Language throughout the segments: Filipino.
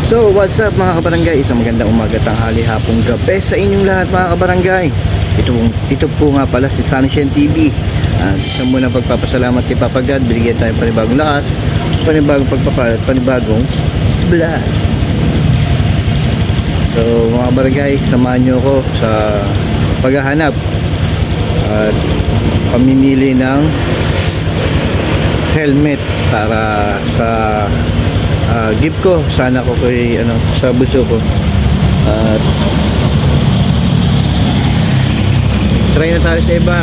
So what's up mga kabarangay, isang magandang umaga, tanghali, hapong, gabi sa inyong lahat mga kabarangay. Ito po nga pala si Sunshine TV. Gusto muna pagpapasalamat kay Papa God, binigyan tayo panibagong lakas, panibagong pagpapalat, panibagong vlog. So mga kabarangay, samahan nyo ako sa paghahanap at pamimili ng helmet para sa gift ko sana ko kay sa buso ko. At try na tayo sa iba.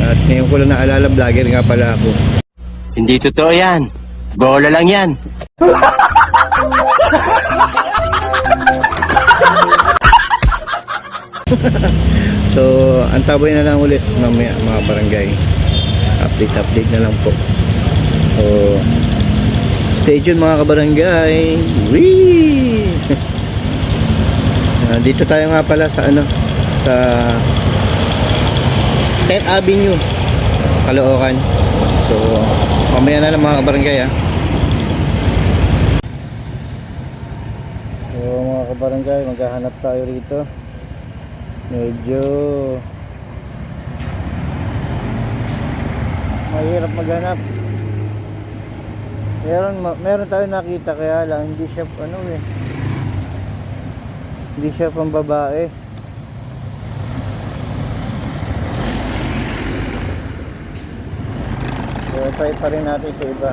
At ngayon ko lang naalala, vlogger nga pala ako. Hindi totoo yan. Bola lang yan. So antabay na lang ulit mamaya mga barangay. Update na lang po. So stay tuned mga kabarangay. Wee! Dito tayo nga pala sa sa 10th Avenue, Caloocan. So mamaya na lang mga kabarangay So mga kabarangay, maghahanap tayo rito. Medyo mahirap maghanap. Meron tayo nakita, kaya lang hindi siya hindi siya pang babae. So try pa rin natin sa iba.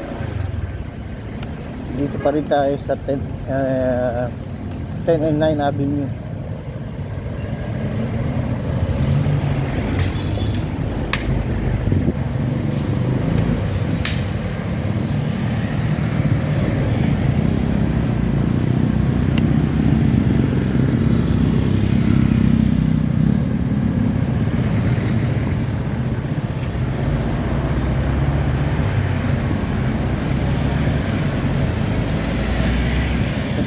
Dito pa rin tayo sa 10 and 9 Avenue.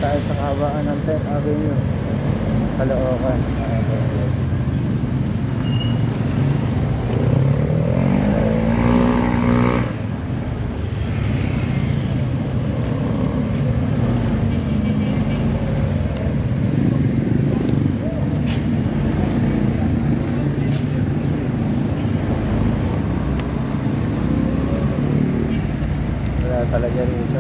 Tayo sa kahabaan ng 10th Avenue, Caloocan. Wala talaga rito.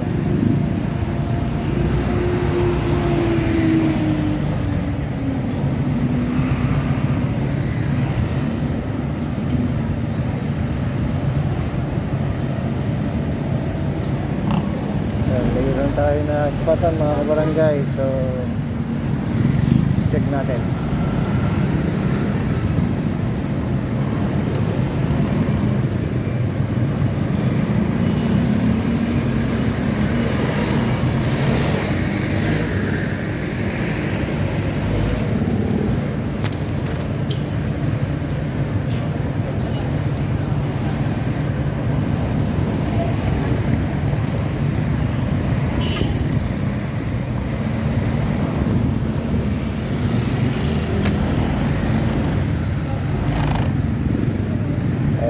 Mayroon tayo na spotan mga kabarangay. So check natin.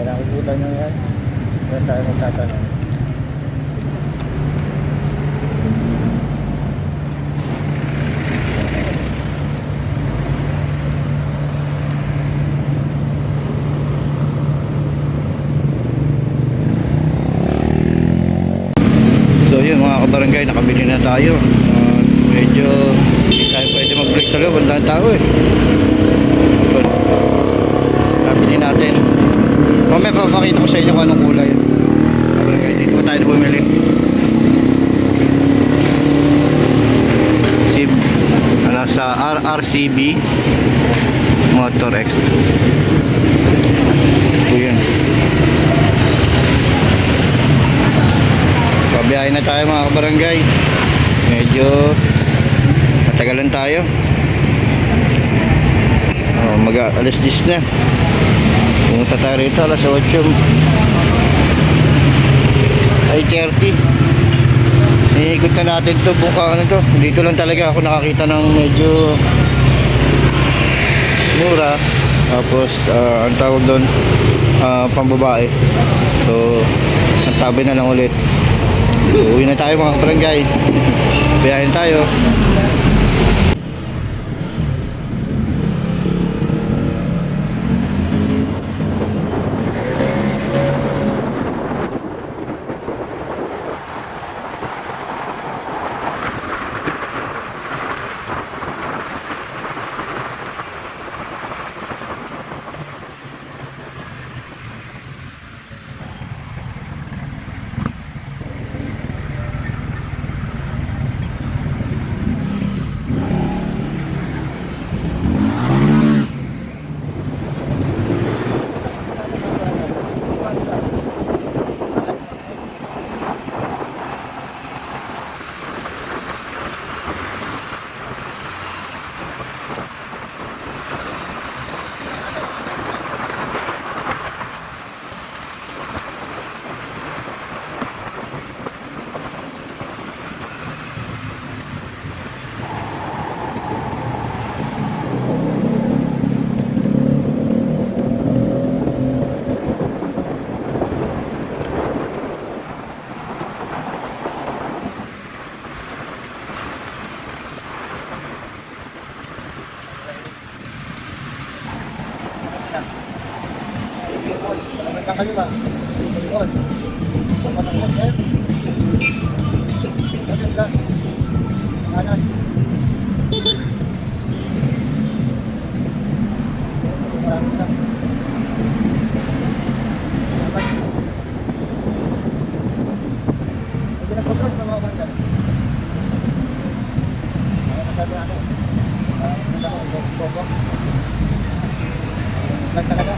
Nakikita nyo yan, doon tayo magtatanong. So yun mga kabarangay, nakabili na tayo. Medyo hindi tayo pwede mag-break sa loob, ang daan tao nakabili natin. Mamaya papakita ko sa inyo kung anong kulay. Dito pa tayo na bumili. Sa RRCB Motor X. Ito yun. Pabiyahin na tayo mga kabarangay. Medyo matagalan tayo. Alas 10 na. Pumunta tayo rito alas 8 ay 30. Iikot na natin to buka dito lang talaga ako nakakita ng medyo mura. Tapos ang tawag doon pambabae. So ang tabi na lang ulit. So, uwi na tayo mga barangay. Biyahin tayo. Kakaliwa. Likod. Papatakot, sir. Kanan. Kanan. Marami na. Hindi na pagkos na mga banda. Masabi ako. Hindi ako. Bobok. Lang talaga.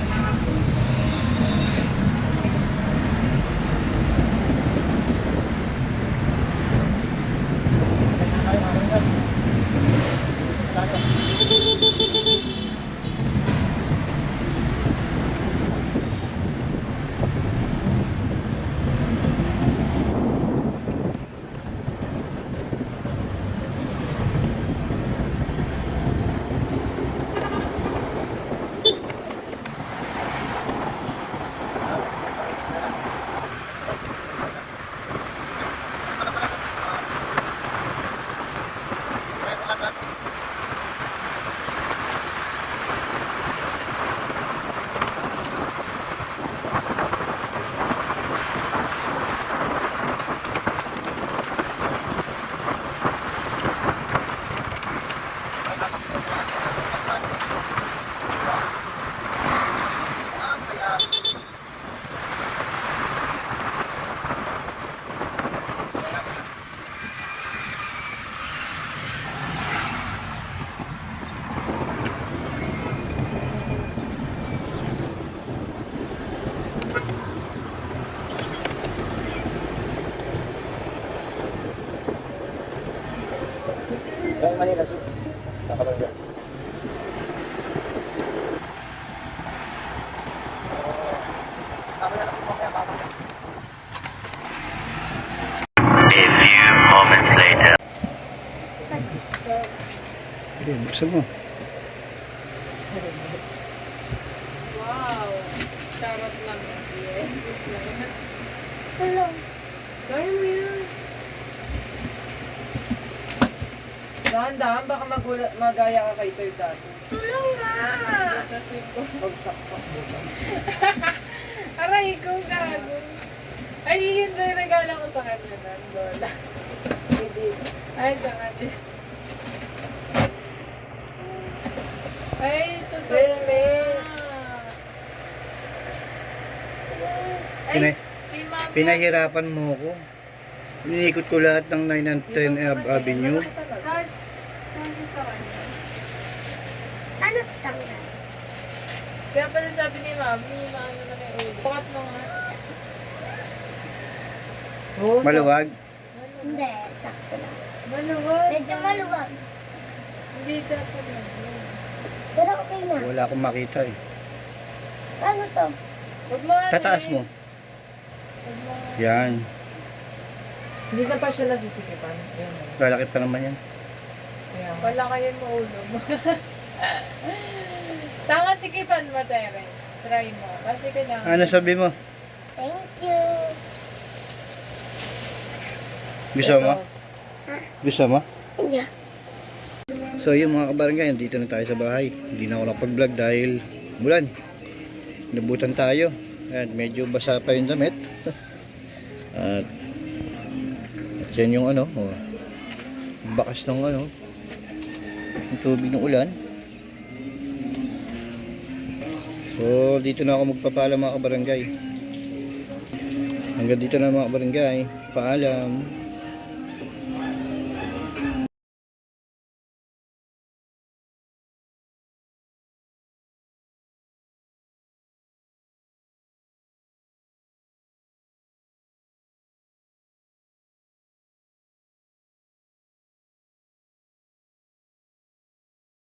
Ang Manila, sir. Nakabarangay. A few moments later. Hindi, buksan mo. Wow! Sarap lang yan. Yes. Tulong. Gaya mo yun. Dahan-dahan, baka magaya ka kay Third dati. Tulong na! Kasi ko. Pagsaksak mo ba? Aray ko, gago. Ay, yun na yung regalo ko sa kanya na. Lola. Hindi. Ay, sa kanya. Ay, totoo na. Ay, Pinay- si Mami. Pinahirapan mo ko. Inikot ko lahat ng 9 and 10 Avenue. Sabi sa kanya. Ano tanggal? Kaya pala sabi ni Mami, maano na may ulo. Bukat mo nga. Oh, Maluwag. Hindi, sakto lang. Maluwag. Medyo maluwag. Hindi dapat lang. Pero okay na. Wala akong makita eh. Ano to? Huwag mo ano Tataas eh. mo. Huwag mo. Yan. Hindi na pa siya nasisikipan. Yan. Lalaki pa naman yan. Wala kayo mo ulo mo. Tanga sikipan mo, Terence. Try mo. Kasi kailangan. Ano sabi mo? Thank you. Gusto mo? Gusto mo? Hindi. So yung mga kabarangay, dito na tayo sa bahay. Hindi na ako nakapag-vlog dahil bulan. Nabutan tayo. At medyo basa pa yung damit. at yan yung ano, bakas ng ano, yung tubig ng ulan. So dito na ako magpapaalam mga kabarangay. Hanggang dito na mga kabarangay. Paalam.